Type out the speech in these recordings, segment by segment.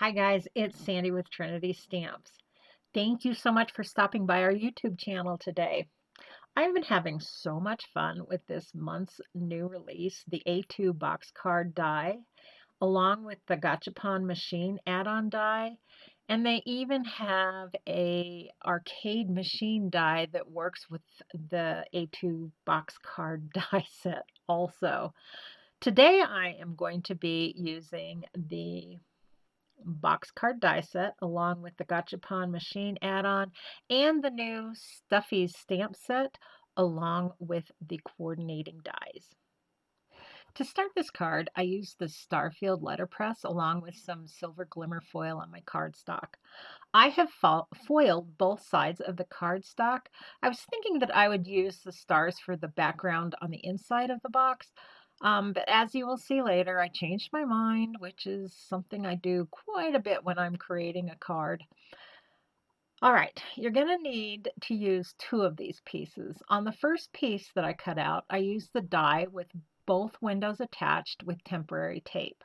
Hi guys, it's Sandy with Trinity Stamps. Thank you so much for stopping by our YouTube channel today. I've been having so much fun with this month's new release, the A2 box card die, along with the Gashapon machine add-on die, and they even have a arcade machine die that works with the A2 box card die set also. Today I am going to be using the box card die set along with the Gachapon machine add-on and the new Stuffies stamp set along with the coordinating dies. To start this card, I used the Starfield letterpress along with some silver glimmer foil on my cardstock. I have foiled both sides of the cardstock. I was thinking that I would use the stars for the background on the inside of the box, but as you will see later, I changed my mind, which is something I do quite a bit when I'm creating a card. All right, you're going to need to use two of these pieces. On the first piece that I cut out, I used the die with both windows attached with temporary tape.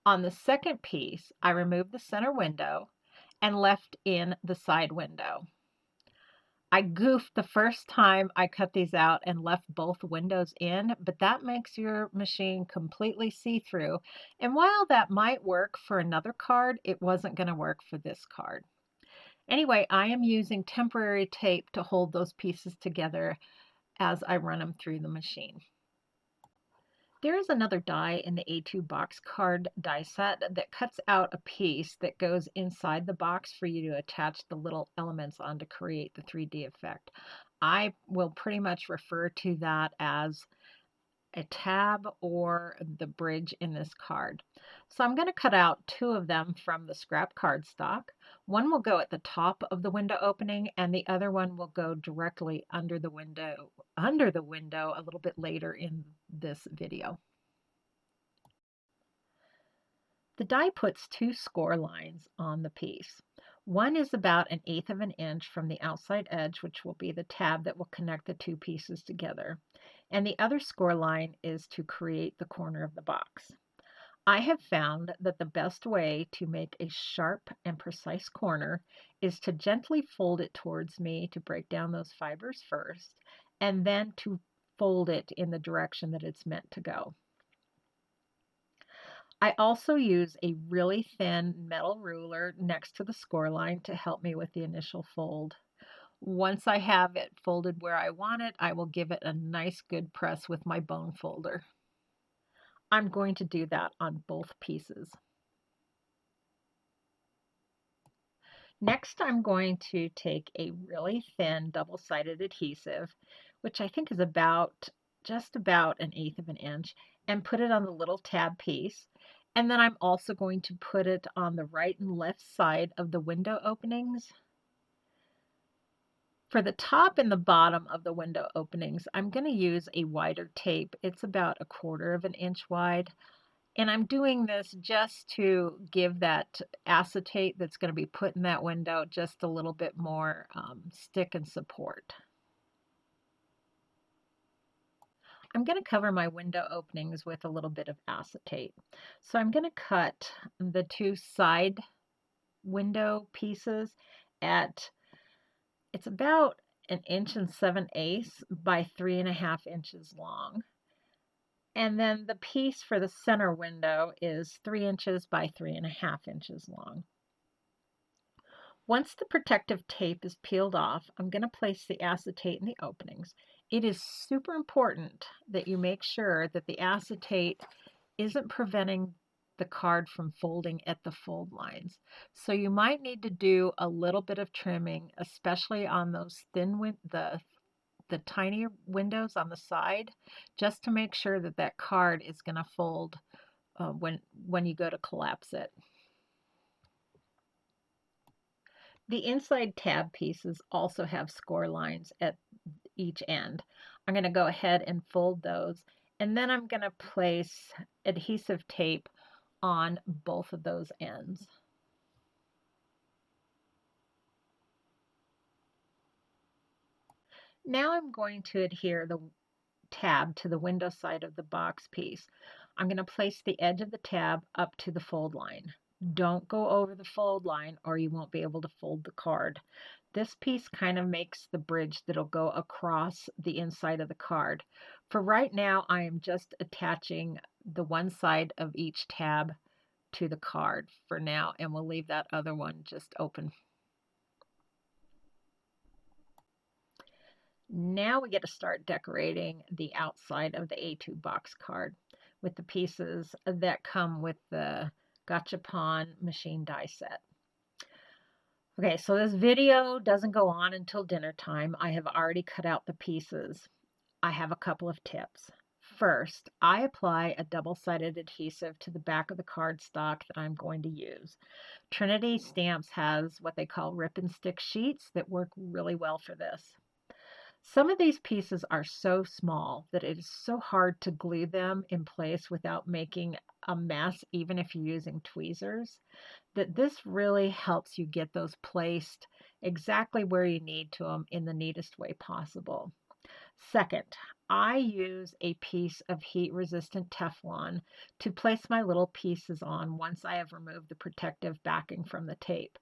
On the second piece, I removed the center window and left in the side window. I goofed the first time I cut these out and left both windows in, but that makes your machine completely see-through. And while that might work for another card, it wasn't going to work for this card. Anyway, I am using temporary tape to hold those pieces together as I run them through the machine. There is another die in the A2 box card die set that cuts out a piece that goes inside the box for you to attach the little elements on to create the 3D effect. I will pretty much refer to that as a tab or the bridge in this card. So I'm going to cut out two of them from the scrap cardstock. One will go at the top of the window opening and the other one will go directly under the window a little bit later in this video. The die puts two score lines on the piece. One is about 1/8 of an inch from the outside edge, which will be the tab that will connect the two pieces together. And the other score line is to create the corner of the box. I have found that the best way to make a sharp and precise corner is to gently fold it towards me to break down those fibers first, and then to fold it in the direction that it's meant to go. I also use a really thin metal ruler next to the score line to help me with the initial fold. Once I have it folded where I want it, I will give it a nice good press with my bone folder. I'm going to do that on both pieces. Next, I'm going to take a really thin double-sided adhesive, which I think is just about 1/8 of an inch, and put it on the little tab piece. And then I'm also going to put it on the right and left side of the window openings. For the top and the bottom of the window openings, I'm going to use a wider tape. It's about 1/4 of an inch wide. And I'm doing this just to give that acetate that's going to be put in that window just a little bit more stick and support. I'm going to cover my window openings with a little bit of acetate. So I'm going to cut the two side window pieces at, it's about 1 7/8 by 3.5 inches long. And then the piece for the center window is 3 inches by 3.5 inches long. Once the protective tape is peeled off, I'm going to place the acetate in the openings. It is super important that you make sure that the acetate isn't preventing the card from folding at the fold lines. So you might need to do a little bit of trimming, especially on those the tiny windows on the side, just to make sure that that card is going to fold when you go to collapse it. The inside tab pieces also have score lines at each end. I'm going to go ahead and fold those, and then I'm going to place adhesive tape on both of those ends. Now I'm going to adhere the tab to the window side of the box piece. I'm going to place the edge of the tab up to the fold line. Don't go over the fold line or you won't be able to fold the card. This piece kind of makes the bridge that'll go across the inside of the card. For right now, I am just attaching the one side of each tab to the card for now, and we'll leave that other one just open. Now we get to start decorating the outside of the A2 box card with the pieces that come with the Gashapon machine die set. Okay, so this video doesn't go on until dinner time. I have already cut out the pieces. I have a couple of tips. First, I apply a double-sided adhesive to the back of the cardstock that I'm going to use. Trinity Stamps has what they call rip and stick sheets that work really well for this. Some of these pieces are so small that it is so hard to glue them in place without making a mess, even if you're using tweezers, that this really helps you get those placed exactly where you need to them in the neatest way possible. Second, I use a piece of heat-resistant Teflon to place my little pieces on once I have removed the protective backing from the tape.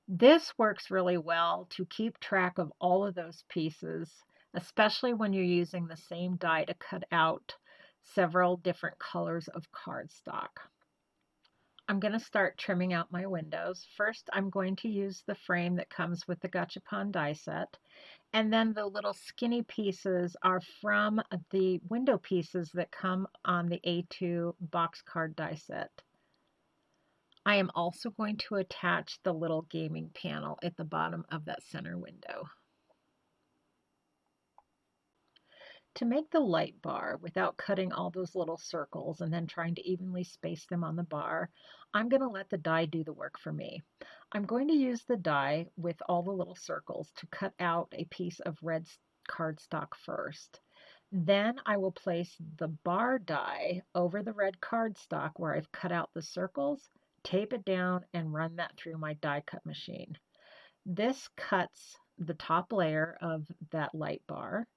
This works really well to keep track of all of those pieces, especially when you're using the same die to cut out several different colors of cardstock. I'm going to start trimming out my windows. First, I'm going to use the frame that comes with the Gashapon die set. And then the little skinny pieces are from the window pieces that come on the A2 box card die set. I am also going to attach the little gaming panel at the bottom of that center window. To make the light bar without cutting all those little circles and then trying to evenly space them on the bar, I'm going to let the die do the work for me. I'm going to use the die with all the little circles to cut out a piece of red cardstock first. Then I will place the bar die over the red cardstock where I've cut out the circles, tape it down, and run that through my die cut machine. This cuts the top layer of that light bar.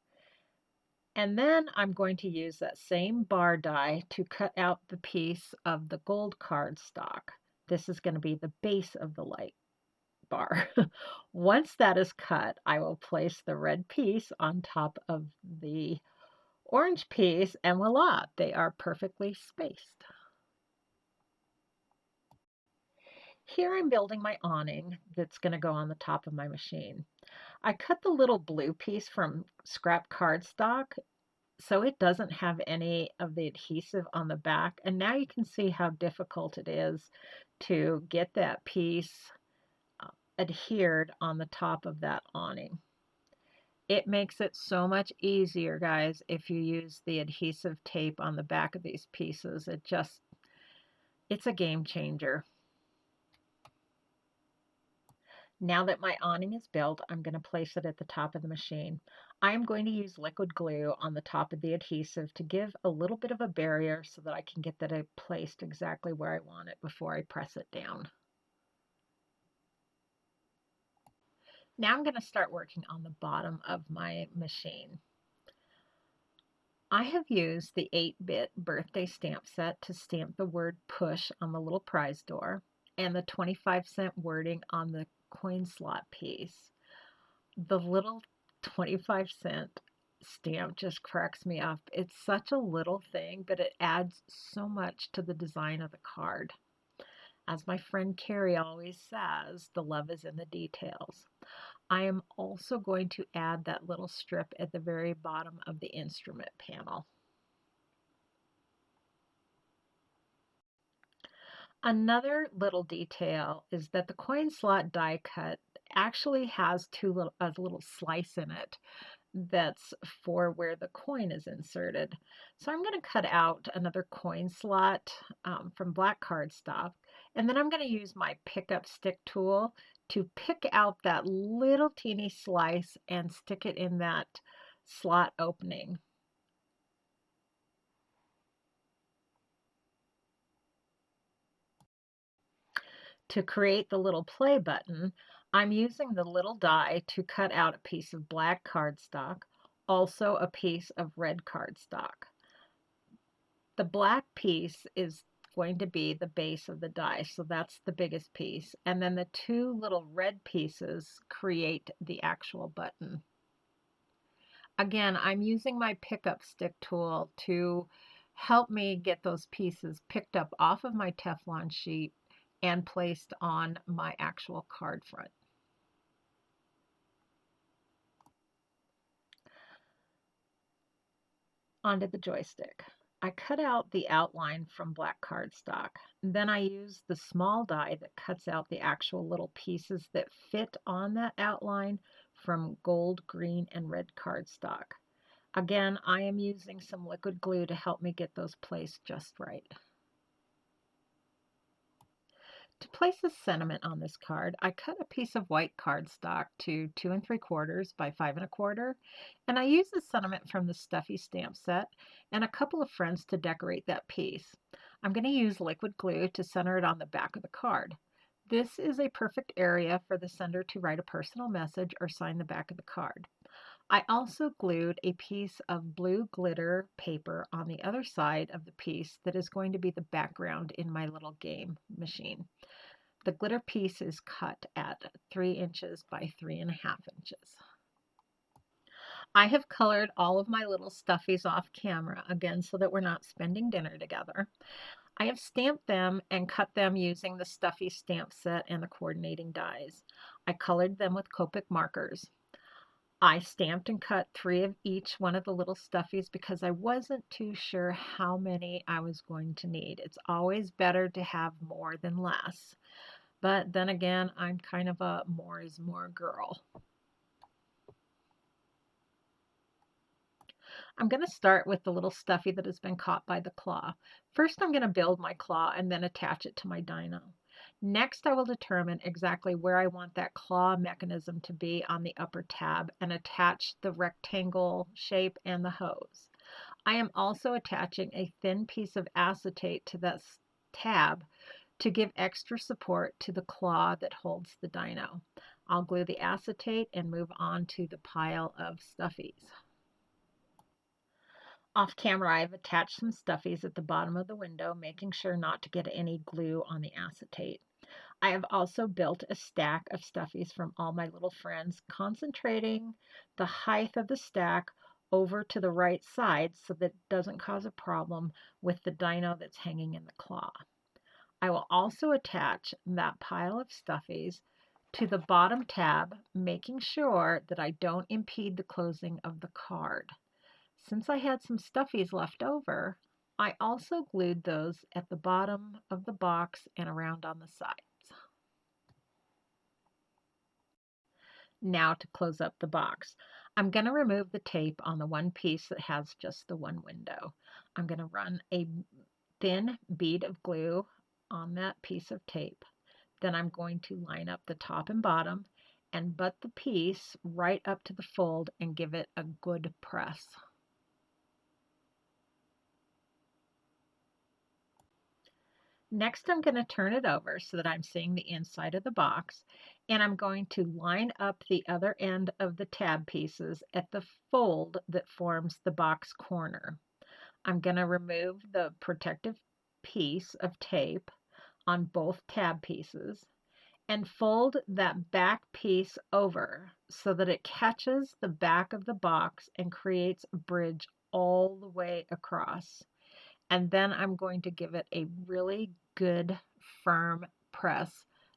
And then I'm going to use that same bar die to cut out the piece of the gold cardstock. This is going to be the base of the light bar. Once that is cut, I will place the red piece on top of the orange piece, and voila, they are perfectly spaced. Here I'm building my awning that's going to go on the top of my machine. I cut the little blue piece from scrap cardstock so it doesn't have any of the adhesive on the back. And now you can see how difficult it is to get that piece adhered on the top of that awning. It makes it so much easier, guys, if you use the adhesive tape on the back of these pieces. It's a game changer. Now that my awning is built, I'm going to place it at the top of the machine. I am going to use liquid glue on the top of the adhesive to give a little bit of a barrier so that I can get that placed exactly where I want it before I press it down. Now I'm going to start working on the bottom of my machine. I have used the 8-bit birthday stamp set to stamp the word push on the little prize door and the 25-cent wording on the coin slot piece. The little 25-cent stamp just cracks me up. It's such a little thing, but it adds so much to the design of the card. As my friend Carrie always says, the love is in the details. I am also going to add that little strip at the very bottom of the instrument panel. Another little detail is that the coin slot die cut actually has a little slice in it that's for where the coin is inserted. So I'm going to cut out another coin slot from black cardstock, and then I'm going to use my pickup stick tool to pick out that little teeny slice and stick it in that slot opening. To create the little play button, I'm using the little die to cut out a piece of black cardstock, also a piece of red cardstock. The black piece is going to be the base of the die, so that's the biggest piece. And then the two little red pieces create the actual button. Again, I'm using my pickup stick tool to help me get those pieces picked up off of my Teflon sheet and placed on my actual card front. Onto the joystick. I cut out the outline from black cardstock. Then I use the small die that cuts out the actual little pieces that fit on that outline from gold, green, and red cardstock. Again, I am using some liquid glue to help me get those placed just right. To place a sentiment on this card, I cut a piece of white cardstock to 2 3/4 by 5 1/4, and I used the sentiment from the Stuffies stamp set and a couple of friends to decorate that piece. I'm going to use liquid glue to center it on the back of the card. This is a perfect area for the sender to write a personal message or sign the back of the card. I also glued a piece of blue glitter paper on the other side of the piece that is going to be the background in my little game machine. The glitter piece is cut at 3 inches by 3.5 inches. I have colored all of my little stuffies off camera again so that we're not spending dinner together. I have stamped them and cut them using the Stuffy stamp set and the coordinating dies. I colored them with Copic markers. I stamped and cut 3 of each one of the little stuffies because I wasn't too sure how many I was going to need. It's always better to have more than less. But then again, I'm kind of a more is more girl. I'm going to start with the little stuffy that has been caught by the claw. First, I'm going to build my claw and then attach it to my dino. Next, I will determine exactly where I want that claw mechanism to be on the upper tab and attach the rectangle shape and the hose. I am also attaching a thin piece of acetate to that tab to give extra support to the claw that holds the dino. I'll glue the acetate and move on to the pile of stuffies. Off camera, I've attached some stuffies at the bottom of the window, making sure not to get any glue on the acetate. I have also built a stack of stuffies from all my little friends, concentrating the height of the stack over to the right side so that it doesn't cause a problem with the dino that's hanging in the claw. I will also attach that pile of stuffies to the bottom tab, making sure that I don't impede the closing of the card. Since I had some stuffies left over, I also glued those at the bottom of the box and around on the sides. Now to close up the box. I'm going to remove the tape on the one piece that has just the one window. I'm going to run a thin bead of glue on that piece of tape. Then I'm going to line up the top and bottom and butt the piece right up to the fold and give it a good press. Next, I'm going to turn it over so that I'm seeing the inside of the box, and I'm going to line up the other end of the tab pieces at the fold that forms the box corner. I'm going to remove the protective piece of tape on both tab pieces and fold that back piece over so that it catches the back of the box and creates a bridge all the way across. And then I'm going to give it a really good firm press,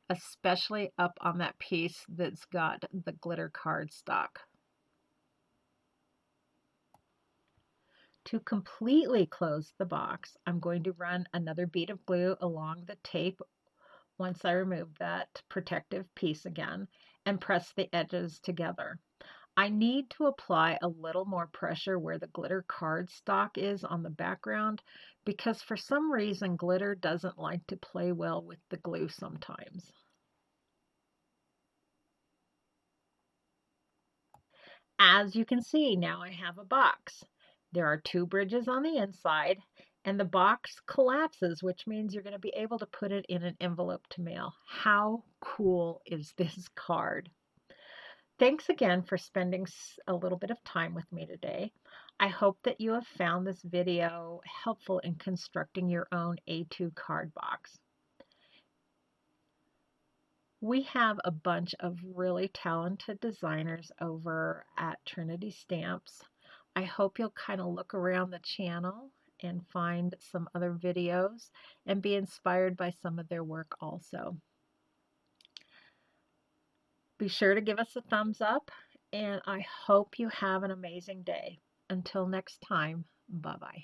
especially up on that piece that's got the glitter cardstock. To completely close the box, I'm going to run another bead of glue along the tape once I remove that protective piece again and press the edges together. I need to apply a little more pressure where the glitter cardstock is on the background because for some reason glitter doesn't like to play well with the glue sometimes. As you can see, now I have a box. There are 2 bridges on the inside and the box collapses, which means you're going to be able to put it in an envelope to mail. How cool is this card? Thanks again for spending a little bit of time with me today. I hope that you have found this video helpful in constructing your own A2 card box. We have a bunch of really talented designers over at Trinity Stamps. I hope you'll kind of look around the channel and find some other videos and be inspired by some of their work also. Be sure to give us a thumbs up, and I hope you have an amazing day. Until next time, bye-bye.